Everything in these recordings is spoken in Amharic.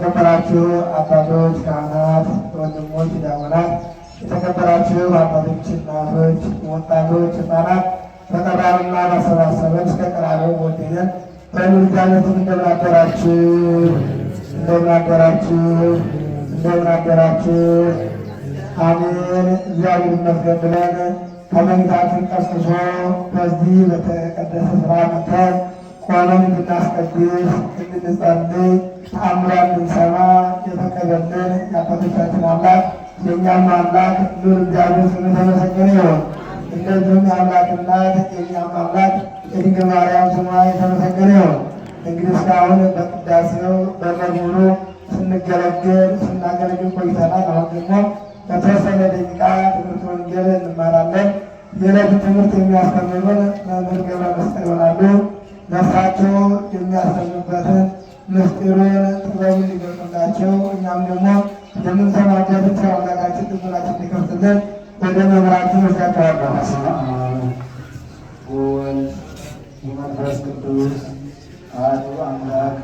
የተከበራችሁ አባቶች፣ ካህናት፣ ወንድሞች፣ ዲያቆናት፣ የተከበራችሁ አባቶች፣ እናቶች፣ ወጣቶች፣ ሕፃናት በጠራንና ባሰባሰበን እስከ ቀራንዮ ወደደን በምልጃነቱ እንደምን አደራችሁ? እንደምን አደራችሁ? እንደምን አደራችሁ? አሜን። እግዚአብሔር ይመስገን ብለን ከመኝታችን ቀስቅሶ በዚህ በተቀደሰ ስራ መጥተን ቆመን እንድናስቀድስ እንድንጸልይ ተአምራት እንድንሰማ የተቀበለን የአባቶቻችን አምላክ የእኛም አምላክ ሉል እግዚአብሔር ስሙ የተመሰገነ ይሁን። እንደዚሁም የአምላክ እናት የእኛም አምላክ የድንግል ማርያም ስሟ የተመሰገነ ይሁን። እንግዲህ እስካሁን በቅዳሴው በመዝሙሩ ስንገለገል ስናገለግል ቆይተናል። አሁን ደግሞ በተወሰነ ደቂቃ ትምህርት ወንጌል እንማራለን። የዕለቱ ትምህርት የሚያስተምሩን መምህር ገብረ መስቀል ይሆናሉ። ነፍሳቸው የሚያስተምሩበትን ምስጢሩን ጥበቡን ሊገልጹላቸው እኛም ደግሞ የምንሰማበትን ስለ አምላካችን ልቦናችን ሊከፍትልን ወደ መምህራችን ወስዳቸዋለሁ። በስመ አብ ወወልድ ወመንፈስ ቅዱስ አሐዱ አምላክ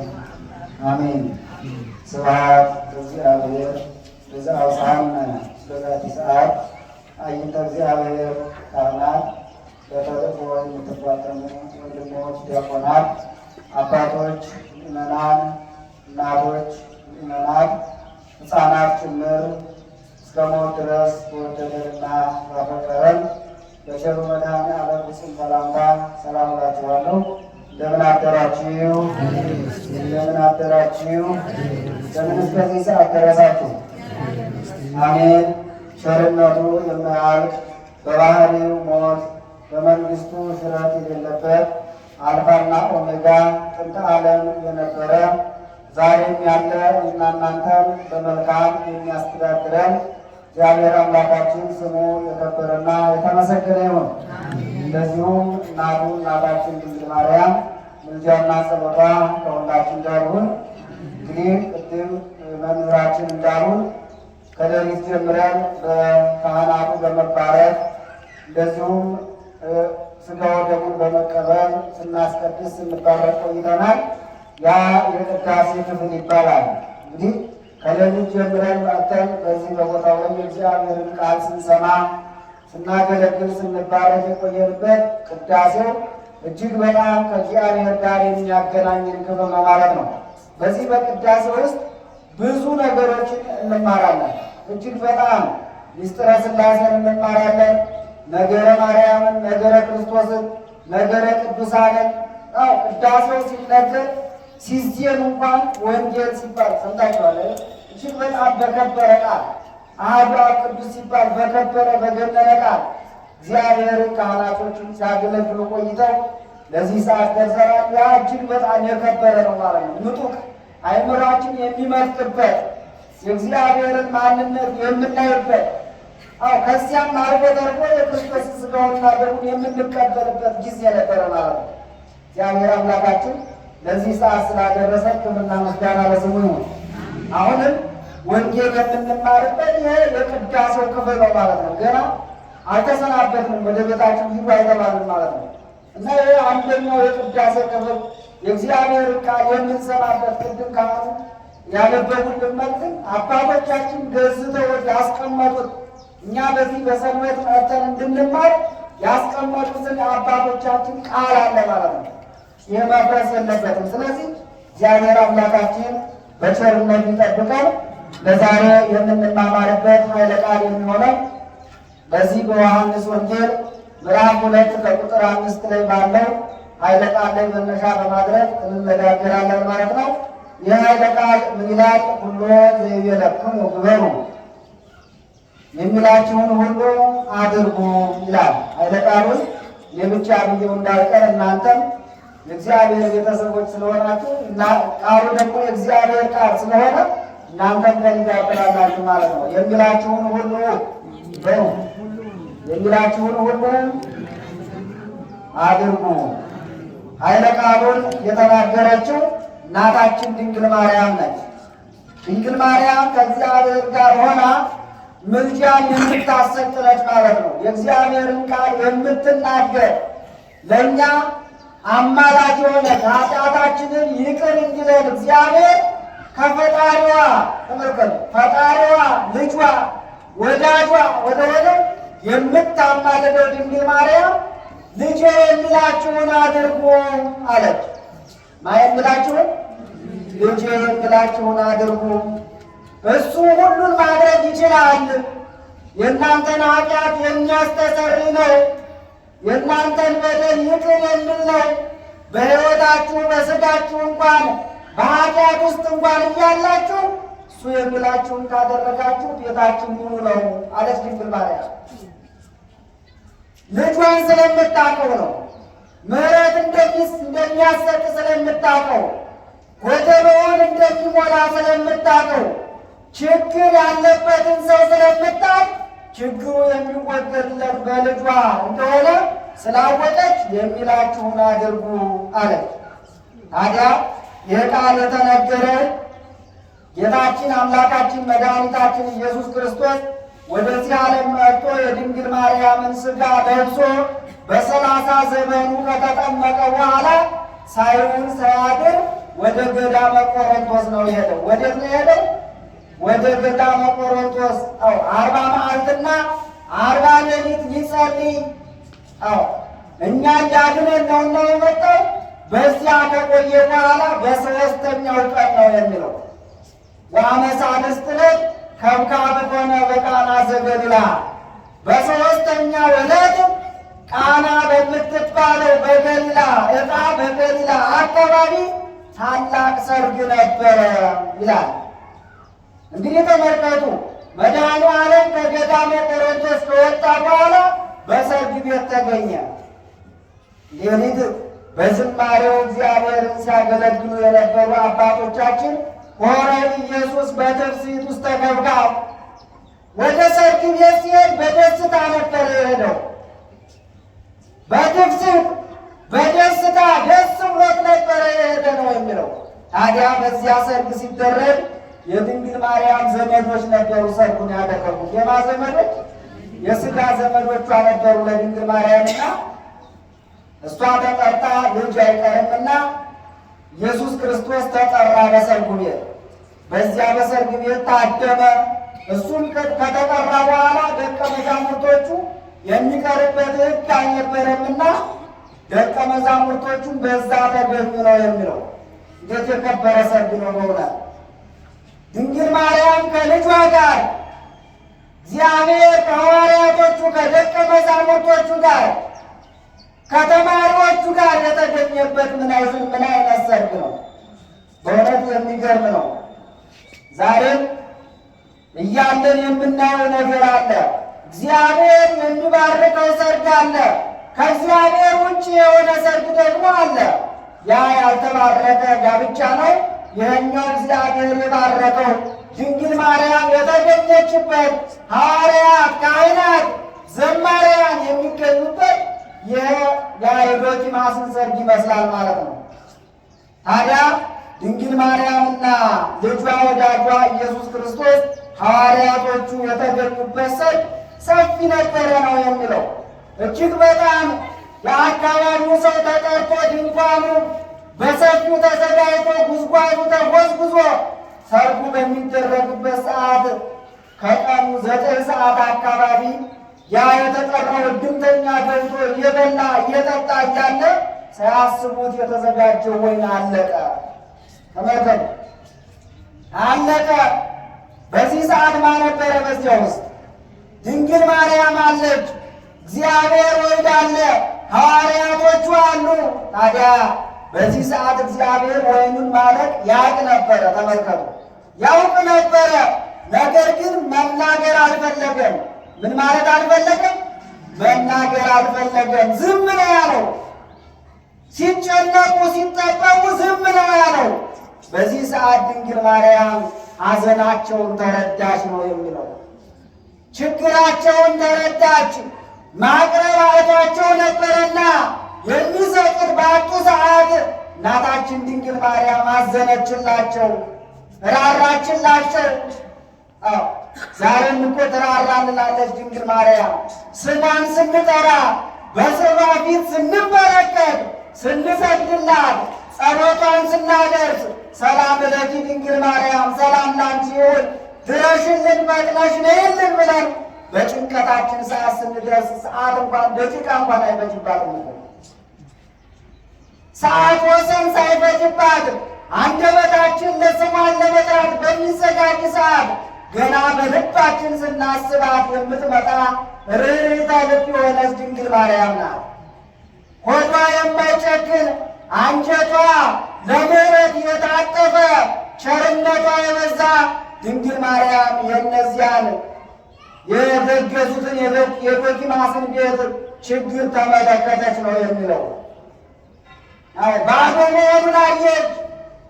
አሜን። ስብሐት ለእግዚአብሔር ለዘአብጽሐነ እስከዛቲ ሰዓት። አይንተ እግዚአብሔር ካህናት፣ በተልእኮ የምትፋጠኑ ወንድሞች ዲያቆናት፣ አባቶች ምዕመናን፣ እናቶች ምዕመናት፣ ሕፃናት ጭምር እስከ ሞት ድረስ በወደደንና ባፈቀረን በቸሩ መድኃኔዓለም ፍጹም ሰላምታ ሰላም እላችኋለሁ። እንደምን አደራችሁ? እንደምን አደራችሁ? እንደምን እስከዚህ ሰዓት ደረሳችሁ? አሜን። ቸርነቱ የማያልቅ በባህሪው ሞት በመንግስቱ ሽረት የሌለበት አልፋና ኦሜጋ ጥንተ ዓለም የነበረ ዛሬም ያለ እና እናንተን በመልካም የሚያስተዳድረን እግዚአብሔር አምላካችን ስሙ የከበረና የተመሰገነ ይሁን። እንደዚሁም እናቱ እናታችን ድንግል ማርያም ምልጃና ጸሎቷ ከሁላችን ጋር ይሁን። እንግዲህ ቅድም መምህራችን እንዳሉን ከሌሊት ጀምረን በካህናቱ በመባረክ እንደዚሁም ስጋው ደሙን በመቀበል ስናስቀድስ ስንባረክ ቆይተናል። ያ የቅዳሴ ክፍል ይባላል። እንግዲህ ከሌሊት ጀምረን መጥተን በዚህ በቦታው ላይ የእግዚአብሔርን ቃል ስንሰማ ስናገለግል ስንባረክ የቆየንበት ቅዳሴው እጅግ በጣም ከእግዚአብሔር ጋር የሚያገናኝን ክፍል ነው ማለት ነው። በዚህ በቅዳሴ ውስጥ ብዙ ነገሮችን እንማራለን። እጅግ በጣም ምስጢረ ሥላሴን እንማራለን። ነገረ ማርያምን፣ ነገረ ክርስቶስን፣ ነገረ ቅዱሳንን ቅዳሴው ሲነገር ሲዜም እንኳን ወንጌል ሲባል ሰምታችኋል። እጅግ በጣም በከበረ ቃል አሐዱ አብ ቅዱስ ሲባል በከበረ በገነነ ቃል እግዚአብሔርን ካህናቶችን ሲያገለግሉ ቆይተው ለዚህ ሰዓት ደርሰናል። ያ እጅግ በጣም የከበረ ነው ማለት ነው። ምጡቅ አይምሯችን የሚመጥበት የእግዚአብሔርን ማንነት የምናይበት ከዚያም አልፎ ተርፎ የክርስቶስ ሥጋውንና ደሙን የምንቀበልበት ጊዜ ነበረ ማለት ነው። እግዚአብሔር አምላካችን ለዚህ ሰዓት ስላደረሰ ክብርና ምስጋና ለስሙ ይሁን። አሁንም ወንጌል የምንማርበት ይሄ የቅዳሴው ክፍል ነው ማለት ነው። ገና አልተሰናበትንም፣ ወደ ቤታችን ሂዱ አይተባልን ማለት ነው። እና ይሄ አንደኛው የቅዳሴ ክፍል የእግዚአብሔር ቃል የምንሰማበት ቅድም ካህኑ ያነበቡልን መልእክት አባቶቻችን ገዝተው ያስቀመጡት እኛ በዚህ በሰንበት መጥተን እንድንማር ያስቀመጡትን የአባቶቻችን ቃል አለ ማለት ነው። ይህ መፍረስ የለበትም። ስለዚህ እግዚአብሔር አምላካችን በቸርነት ይጠብቀን። ለዛሬ የምንማማርበት ኃይለ ቃል የሚሆነው በዚህ በዮሐንስ ወንጌል ምዕራፍ 2 ከቁጥር 5 ላይ ባለው ኃይለ ቃል ላይ መነሻ በማድረግ እንነጋገራለን ማለት ነው። ይህ ኃይለ ቃል ምን ይላል? ሁሉ ዘይቤለክሙ ግበሩ፣ የሚላችሁን ሁሉ አድርጉ ይላል ኃይለ ቃሉን። የብቻ ብዬው እንዳልቀር እናንተም የእግዚአብሔር ቤተሰቦች ስለሆናችሁ እና ቃሉ ደግሞ የእግዚአብሔር ቃል ስለሆነ እናንተም ከሊጋበላላችሁ ማለት ነው። የሚላችሁን ሁሉ በሩ፣ የሚላችሁን ሁሉ አድርጉ። ኃይለ ቃሉን የተናገረችው እናታችን ድንግል ማርያም ነች። ድንግል ማርያም ከእግዚአብሔር ጋር ሆና ምልጃን የምታሰጥነች ማለት ነው። የእግዚአብሔርን ቃል የምትናገር ለእኛ አማላጅ የሆነች ኃጢአታችንን ይቅር እንዲለን እግዚአብሔር ከፈጣሪዋ ተመልከቱ፣ ፈጣሪዋ ልጇ ወዳጇ ወደሆነው የምታማልደው ድንግል ማርያም ልጄ የሚላችሁን አድርጉ አለች። ማ የሚላችሁን? ልጄ የሚላችሁን አድርጉ። እሱ ሁሉን ማድረግ ይችላል። የእናንተን ኃጢአት የሚያስተሰርይ ነው። የእናንተን በደል ይቅር የሚል ነው። በሕይወታችሁ በሥጋችሁ እንኳን በኃጢአት ውስጥ እንኳን እያላችሁ እሱ የሚላችሁን ካደረጋችሁ ቤታችሁ ሙሉ ነው አለች ድንግል ማርያም። ልጇን ስለምታውቀው ነው። ምሕረት እንደሚያሰጥ ስለምታውቀው፣ ጎደሎውን እንደሚሞላ ስለምታውቀው፣ ችግር ያለበትን ሰው ስለምታውቅ ችግሩ የሚወገድለት በልጇ እንደሆነ ስላወቀች የሚላችሁን አድርጉ አለች። ታዲያ ይህ ቃል የተነገረ ጌታችን አምላካችን መድኃኒታችን ኢየሱስ ክርስቶስ ወደዚህ ዓለም መጥቶ የድንግል ማርያምን ሥጋ ለብሶ በ30 ዘመኑ ከተጠመቀ በኋላ ሳይውል ሳያድር ወደ ገዳመ ቆሮንቶስ ነው የሄደው። ወዴት ነው የሄደው? ወደ ገዳመ ቆሮንቶስ 40 መዓልትና 40 ሌሊት ሊጸልይ እኛ ሊያድነን ነውና የመጣው። በዚያ ከቆየ በኋላ በሦስተኛው ቀን ነው የሚለው ወአመሳልስት ዕለት ከብካብ ሆነ በቃና ዘገሊላ። በሦስተኛው ዕለት ቃና በምትባለው በገሊላ ዕጣ በገሊላ አካባቢ ታላቅ ሰርግ ነበረ ይላል። እንግዲህ ተመልከቱ፣ መድኃኔ ዓለም ከገዳመ ቆሮንቶስ ከወጣ በኋላ በሰርግ ቤት ተገኘ። ሌሊት በዝማሬው እግዚአብሔርን ሲያገለግሉ የነበሩ አባቶቻችን ሆረ ኢየሱስ በትፍስሕት ውስጥ ተገብጋብ። ወደ ሰርግ ቤት ሲሄድ በደስታ ነበር የሄደው። በትፍስሕት በደስታ ደስ ብሎት ነበረ የሄደ ነው የሚለው። ታዲያ በዚያ ሰርግ ሲደረግ የድንግል ማርያም ዘመዶች ነበሩ ሰርጉን ያደረጉት። የማ ዘመዶች? የሥጋ ዘመዶቿ ነበሩ ለድንግል ማርያምና እሷ ተጠርታ ልጅ አይቀርምና ኢየሱስ ክርስቶስ ተጠራ በሰርጉ ቤት። በዚያ በሰርግ ቤት ታደመ። እሱም ከተጠራ በኋላ ደቀ መዛሙርቶቹ የሚቀርበት ሕግ አልነበረምና ደቀ መዛሙርቶቹም በዛ ተገኙ ነው የሚለው። እንዴት የከበረ ሰርግ ነው በእውነት! ድንግል ማርያም ከልጇ ጋር እግዚአብሔር ከሐዋርያቶቹ ከደቀ መዛሙርቶቹ ጋር ከተማሪዎቹ ጋር የተገኘበት ምን አይነት ሰርግ ነው! በእውነት የሚገርም ነው። ዛሬም እያለን የምናየው ነገር አለ። እግዚአብሔር የሚባርከው ሰርግ አለ። ከእግዚአብሔር ውጭ የሆነ ሰርግ ደግሞ አለ። ያ ያልተባረከ ጋብቻ ነው። ይህኛው እግዚአብሔር የባረከው ድንግል ማርያም የተገኘችበት ሐዋርያት፣ ካህናት፣ ዘማሪያን የሚገኙበት የዶኪማስን ሰርግ ይመስላል ማለት ነው። ታዲያ ድንግል ማርያምና ልጇ ወዳጇ ኢየሱስ ክርስቶስ ሐዋርያቶቹ የተገኙበት ሰርግ ሰፊ ነበረ ነው የሚለው። እጅግ በጣም የአካባቢው ሰው ተጠርቶ ድንኳኑ በሰፊው ተዘጋጅቶ ጉዝጓዙ ተጎዝጉዞ ሰርጉ በሚደረግበት ሰዓት ከቀኑ 9 ሰዓት አካባቢ ያ የተጠራው እድምተኛ ገብቶ እየበላ እየጠጣ እያለ ሳያስቡት የተዘጋጀው ወይን አለቀ። ተመልከቱ፣ አለቀ። በዚህ ሰዓት ማን ነበረ? በዚያ ውስጥ ድንግል ማርያም አለች። እግዚአብሔር ወልድ አለ። ሐዋርያቶቹ አሉ። ታዲያ በዚህ ሰዓት እግዚአብሔር ወይኑን ማለቅ ያውቅ ነበረ። ተመልከቱ፣ ያውቅ ነበረ። ነገር ግን መናገር አልፈለገም። ምን ማለት አልፈለገም? መናገር አልፈለገም። ዝም ነው ያለው። ሲጨነቁ ሲጠበቁ ዝም ነው ያለው። በዚህ ሰዓት ድንግል ማርያም ሐዘናቸውን ተረዳች ነው የሚለው። ችግራቸውን ተረዳች። ማቅረብ አቅቷቸው ነበረና የሚሰጡት ባጡ ሰዓት እናታችን ድንግል ማርያም አዘነችላቸው፣ ራራችላቸው። ዛሬም እኮ ትራራልናለች ድንግል ማርያም። ስሟን ስንጠራ በስሟ ፊት ስንበረከት ስንሰግድላት ጸሎቷን ስናደርስ ሰላም ለኪ ድንግል ማርያም ሰላም ላንቺ ይሁን ድረሽልን ፈጥነሽ ነይልን ብለን በጭንቀታችን ሰዓት ስንደርስ ሰዓት እንኳን ደቂቃ እንኳን አይፈጅባትም። ሰዓት ወሰን ሳይፈጅባት አንደበታችን ለስሟን ለመጥራት በሚዘጋጅ ሰዓት ገና በልባችን ስናስባት የምትመጣ ርኅርኅተ ልብ የሆነች ድንግል ማርያም ናት። ሆዷ የማይጨክን አንጀቷ ለምሕረት የታጠፈ ቸርነቷ የበዛ ድንግል ማርያም የእነዚያን የደገዙትን የዶኪማስን ቤት ችግር ተመለከተች ነው የሚለው። ባዶ መሆኑን አየች።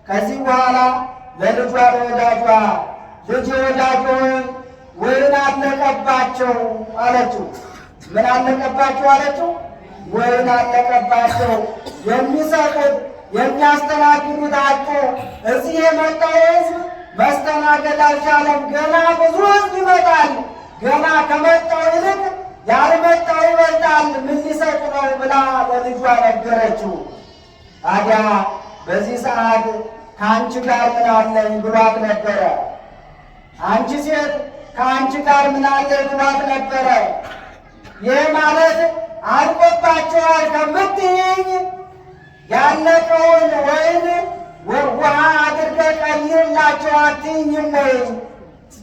ከዚህ በኋላ ለልጇ ለወዳጇ ልጅ ወዳጆ ወይን አለቀባቸው አለችው። ምን አለቀባቸው አለችው? ወይን አለቀባቸው። የሚሰጡት የሚያስተናግዱት አጡ። እዚህ የመጣው ሕዝብ መስተናገድ አልቻለም። ገና ብዙ ሕዝብ ይመጣል። ገና ከመጣው ይልቅ ያልመጣው ይበልጣል። ምን ሊሰጡ ነው ብላ ለልጇ ነገረችው። ታዲያ በዚህ ሰዓት ከአንቺ ጋር ምን አለኝ ብሏት ነበረ። አንቺ ሴት ከአንቺ ጋር ምን አለኝ ብሏት ነበረ። ይህ ማለት አልቆባቸዋል ከምትይኝ ያለቀውን ወይን ውሃ አድርገህ ቀይርላቸው አትይኝም ወይ?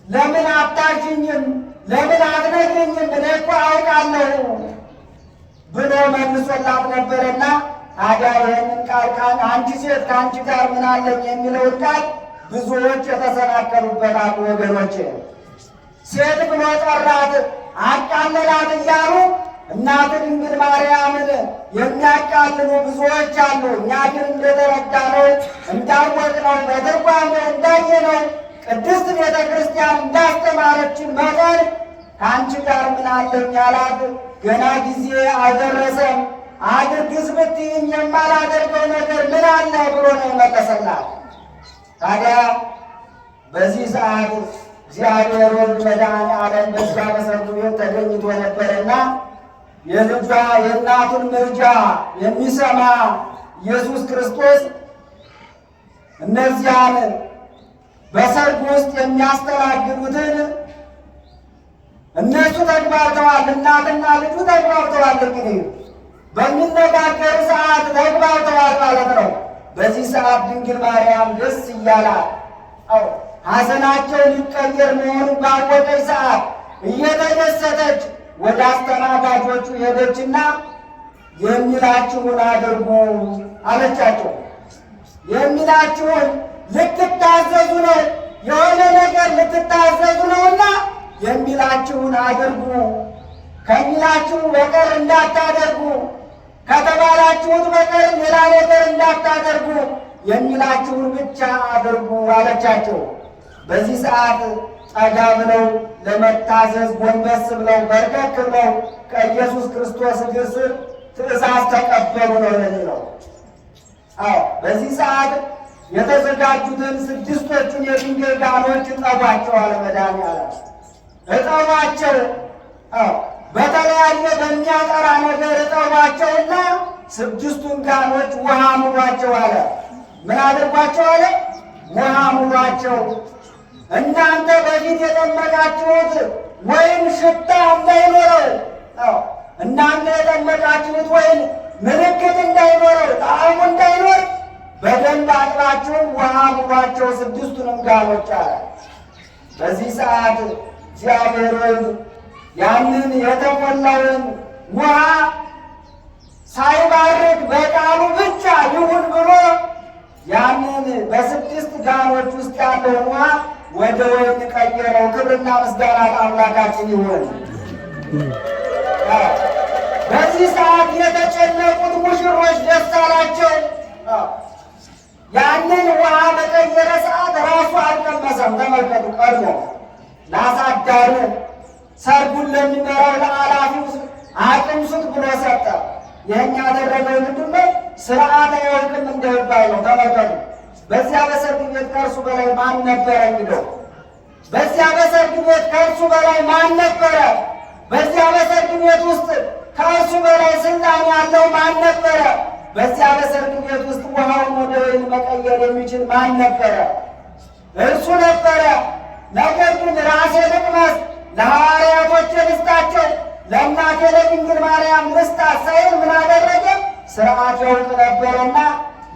ለምን አታዥኝም? ለምን አትነግሪኝም? እኔ እኮ አውቃለሁ ብሎ መልሶላት ነበረና ታዲያ ይህንን ቃል አንቺ ሴት ከአንቺ ጋር ምን አለኝ የሚለውን ቃል ብዙዎች የተሰናከሉበት አሉ ወገኖች። ሴት ብሎ ጠራት፣ አቃለላት እያሉ እናት ድንግል ማርያምን የሚያቃልሉ ብዙዎች አሉ። እኛ ግን እንደተረዳነው እንዳወቅነው በትርጓሜው እንዳየነው ቅድስት ቤተ ክርስቲያን እንዳስተማረችን መጠን ከአንቺ ጋር ምን አለኝ አላት። ገና ጊዜ አልደረሰም። አድርግስ ብትይኝ የማላደርገው ነገር ምን አለ ብሎ ነው የመለሰላት። ታዲያ በዚህ ሰዓት እግዚአብሔር ወልድ መድኃኔዓለም በዚያ በሰርጉ ቤት ተገኝቶ ነበርና የልጇ የእናቱን ምልጃ የሚሰማ ኢየሱስ ክርስቶስ እነዚያን በሰርጉ ውስጥ የሚያስተናግዱትን እነሱ ተግባብተዋል። እናትና ልጁ ተግባብተዋል። እንግዲህ በሚነጋገሩ ሰዓት ተግባብተዋል ማለት ነው። በዚህ ሰዓት ድንግል ማርያም ደስ እያላት ሐዘናቸው ሊቀየር መሆኑን ባወቀች ሰዓት እየተደሰተች ወደ አስተናጋጆቹ ሄደችና የሚላችሁን አድርጉ አለቻቸው። የሚላችሁን ልትታዘዙ ነው፣ የሆነ ነገር ልትታዘዙ ነውና የሚላችሁን አድርጉ። ከሚላችሁ በቀር እንዳታደርጉ፣ ከተባላችሁት በቀር ሌላ ነገር እንዳታደርጉ፣ የሚላችሁን ብቻ አድርጉ አለቻቸው። በዚህ ሰዓት ጠጋ ብለው ለመታዘዝ ጎንበስ ብለው በርከክ ብለው ከኢየሱስ ክርስቶስ እግር ስር ትእዛዝ ተቀበሉ ነው የሚለው። በዚህ ሰዓት የተዘጋጁትን ስድስቶቹን የድንጋይ ጋኖች እጠቧቸው አለ መድኃኔዓለም። እጠቧቸው፣ በተለያየ በሚያጠራ ነገር እጠቧቸውና ስድስቱን ጋኖች ውሃ ሙሏቸው አለ። ምን አድርጓቸው አለ? ውሃ ሙሏቸው። እናንተ በፊት የጠመቃችሁት ወይም ሽታ እንዳይኖረው፣ እናንተ የጠመቃችሁት ወይም ምልክት እንዳይኖረው፣ ጣዕሙ እንዳይኖር በደንብ አጥባችሁ ውሃ ሙሏቸው ስድስቱንም ጋኖች አለ። በዚህ ሰዓት እግዚአብሔር ወልድ ያንን የተሞላውን ውሃ ሳይባርክ በቃሉ ብቻ ይሁን ብሎ ያንን በስድስት ጋኖች ውስጥ ያለውን ውሃ ወደ ወይን ቀየረው። ክብርና ምስጋና ለአምላካችን ይሁን። በዚህ ሰዓት የተጨነቁት ሙሽሮች ደስ አላቸው። ያንን ውሃ በቀየረ ሰዓት ራሱ አልቀመሰም። ተመልከቱ፣ ቀድሞ ላሳዳሩ ሰርጉን ለሚመራው ለኃላፊው አቅምሱት ብሎ ሰጠ። ይህን ያደረገው ምንድን ነው? ስርዓት አይወድቅም እንደሚባል ነው። ተመልከቱ፣ በዚያ በሰርግ ቤት ከእርሱ በላይ ማን ነበረ? እንግዲህ በዚያ በሰርግ ቤት ከእርሱ በላይ ማን ነበረ? በዚያ በሰርግ ቤት ውስጥ ከእርሱ በላይ ስልጣን ያለው ማን ነበረ? በዚያ በሰርግ ቤት ውስጥ ውሃውን ወደ ወይን መቀየር የሚችል ማን ነበረ? እርሱ ነበረ። ነገር ግን ራሴ ልቅመስ፣ ለሐዋርያቶች ልስጣቸው፣ ለእናቴ ለድንግል ማርያም ልስጣት ሳይል ምን አደረገ? ሥርዓት ያውቅ ነበረና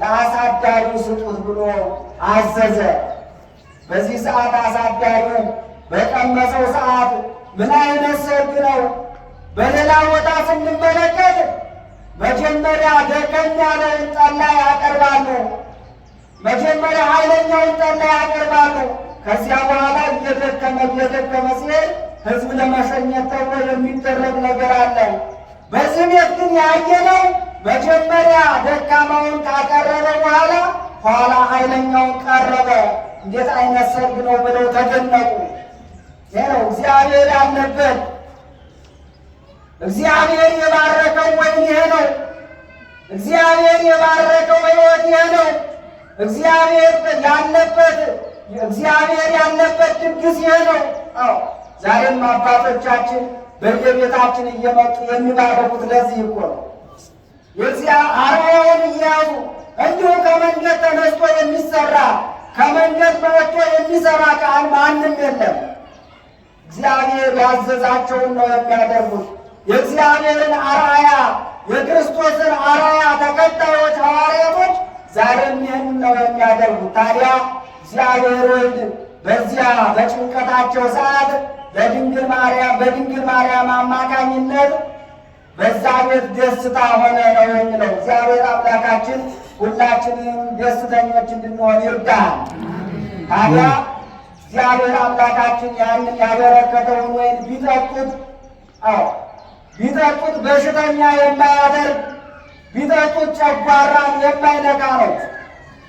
ለአሳዳሪው ስጡት ብሎ አዘዘ። በዚህ ሰዓት አሳዳሪው በቀመሰው ሰዓት ምን አይነት ሰርግ ነው? በሌላ ቦታ ስንመለከት መጀመሪያ ደከም ያለውን ጠላ ያቀርባሉ። መጀመሪያ ኃይለኛውን ጠላ ያቀርባሉ። ከዚያ በኋላ እየደከመ ሲሄድ ሕዝብ ለመሸኘት ተብሎ የሚደረግ ነገር አለ። በዚህ ቤት ግን ያየነው መጀመሪያ ደካማውን ካቀረበ በኋላ ኋላ ኃይለኛውን ቀረበ። እንዴት አይነት ሰርግ ነው ብለው ተደነቁ። ይህ ነው እግዚአብሔር ያለበት። እግዚአብሔር የባረከው ወይን ይሄ ነው። እግዚአብሔር የባረከው ሕይወት ይሄ ነው። እግዚአብሔር ያለበት ድግስ ይሄ ነው። አዎ ዛሬም አባቶቻችን በየቤታችን እየመጡ የሚባረኩት ለዚህ እኮ ነው። አርአያውን እየያዙ እንዲሁ ከመንገድ ተነስቶ የሚሰራ ከመንገድ መጥቶ የሚሰራ ቃል ማንም የለም። እግዚአብሔር ያዘዛቸውን ነው የሚያደርጉት። የእግዚአብሔርን አርአያ የክርስቶስን አርአያ ተከታዮች ሐዋርያቶች ዛሬም ይህን ነው የሚያደርጉት። ታዲያ እግዚአብሔር ወልድ በዚያ በጭንቀታቸው ሰዓት በድንግል ማርያም አማካኝነት በዛ ቤት ደስታ ሆነ ነው የሚለው። እግዚአብሔር አምላካችን ሁላችንም ደስተኞች እንድንሆን ይርዳል። ታዲያ እግዚአብሔር አምላካችን ያንን ያበረከተውን ወይን ቢጠጡት በሽተኛ የማያደርግ ቢጠጡት ጨጓራን የማይነካ ነው።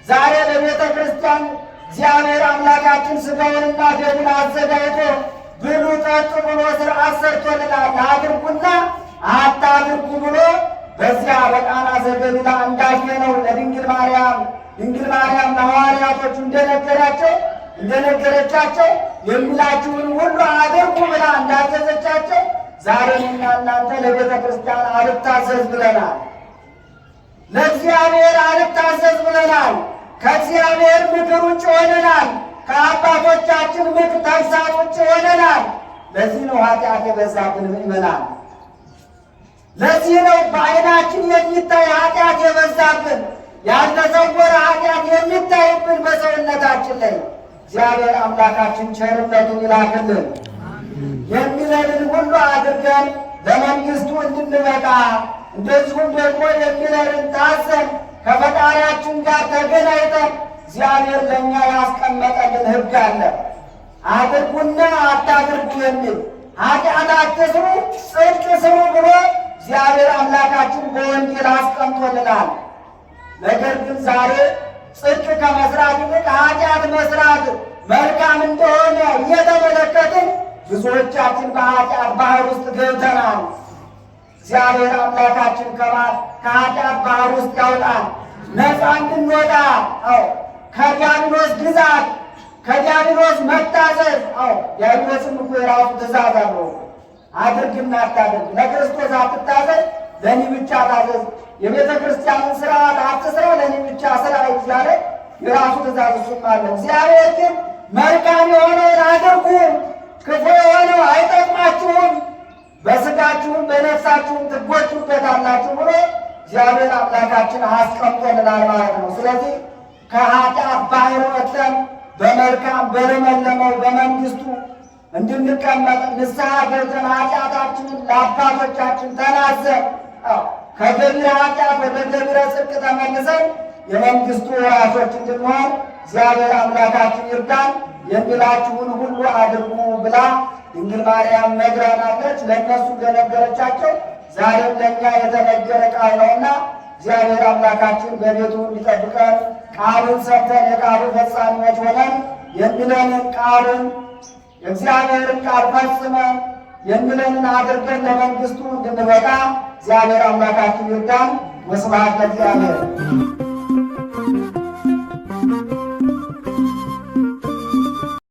ዛሬ በቤተ ክርስቲያን እግዚአብሔር አምላካችን ሥጋውንና ደሙን አዘጋጅቶ ብሉ ጠጡ ብሎ ሥርዓት ሰርቶልናል። አድርጉና አታድርጉ ብሎ በዚያ በቃና ዘገሊላ እንዳየነው ለድንግል ማርያም ለሐዋርያቶቹ እንደነገረቻቸው የሚላችሁን ሁሉ አድርጉ ብላ እንዳዘዘቻቸው ዛሬና እናንተ ለቤተ ክርስቲያን አልታዘዝ ብለናል። ለእግዚአብሔር አልታዘዝ ብለናል። ከእግዚአብሔር ምክር ውጭ ሆነናል። ከአባቶቻችን ምክር ተግሳጽ ውጭ ሆነናል። ለዚህ ነው ኃጢአት የበዛብን ምእመናን። ለዚህ ነው በዓይናችን የሚታይ ኃጢአት የበዛብን፣ ያልተሰወረ ኃጢአት የሚታይብን በሰውነታችን ላይ። እግዚአብሔር አምላካችን ቸርነቱን ይላክልን። የሚለንን ሁሉ አድርገን ለመንግሥቱ እንድንበቃ እንደዚሁም ደግሞ የሚለንን ታዘን ከፈጣሪያችን ጋር ተገናኝተን እግዚአብሔር ለእኛ ያስቀመጠልን ሕግ አለ። አድርጉና አታድርጉ የሚል ኃጢአት አትስሩ፣ ጽድቅ ስሩ ብሎ እግዚአብሔር አምላካችን በወንጌል አስቀምጦልናል። ነገር ግን ዛሬ ጽድቅ ከመስራት ይልቅ ኃጢአት መስራት መልካም እንደሆነ እየተመለከትን ብዙዎቻችን በኃጢአት ባህር ውስጥ ገብተናል። እግዚአብሔር አምላካችን ከኃጢአት ባህር ውስጥ ያውጣል፣ ነፃ እንድንወጣ ከዲያብሎስ ግዛት ከዲያብሎስ መታዘዝ። ዲያብሎስም እኮ የራሱ ትእዛዝ አለው። አድርግና አታድርግ፣ ለክርስቶስ አትታዘዝ፣ ለእኔ ብቻ ታዘዝ፣ የቤተ ክርስቲያንን ስርዓት አትስራ፣ ለእኔ ብቻ ስራ እያለ የራሱ ትእዛዝ እሱም አለ። እግዚአብሔር ግን መልካም የሆነውን አድርጉ፣ ክፉ የሆነው አይጠቅማችሁም፣ በሥጋችሁም በነፍሳችሁም ትጎዱበታላችሁ ብሎ እግዚአብሔር አምላካችን አስቀምጦልናል ማለት ነው። ስለዚህ ከኃጢአት ባህር ወጥተን በመልካም በለመለመው በመንግሥቱ እንድንቀመጥ ንስሐ ገብተን ኃጢአታችንን ለአባቶቻችን ተናዘን ከገቢረ ኃጢአት ወደ ገቢረ ጽድቅ ተመልሰን የመንግሥቱ ወራሾች እንድንሆን እግዚአብሔር አምላካችን ይርዳን። የሚላችሁን ሁሉ አድርጉ ብላ ድንግል ማርያም ነግራናለች። ለእነሱ እንደነገረቻቸው ዛሬም ለእኛ የተነገረ ቃል ነውና እግዚአብሔር አምላካችን በቤቱ እንዲጠብቀን ቃሉን ሰምተን የቃሉ ፈጻሚዎች ሆነን የሚለንን ቃሉን የእግዚአብሔርን ቃል ፈጽመን የሚለንን አድርገን ለመንግሥቱ እንድንበቃ እግዚአብሔር አምላካችን ይርዳን። ወስብሐት ለእግዚአብሔር።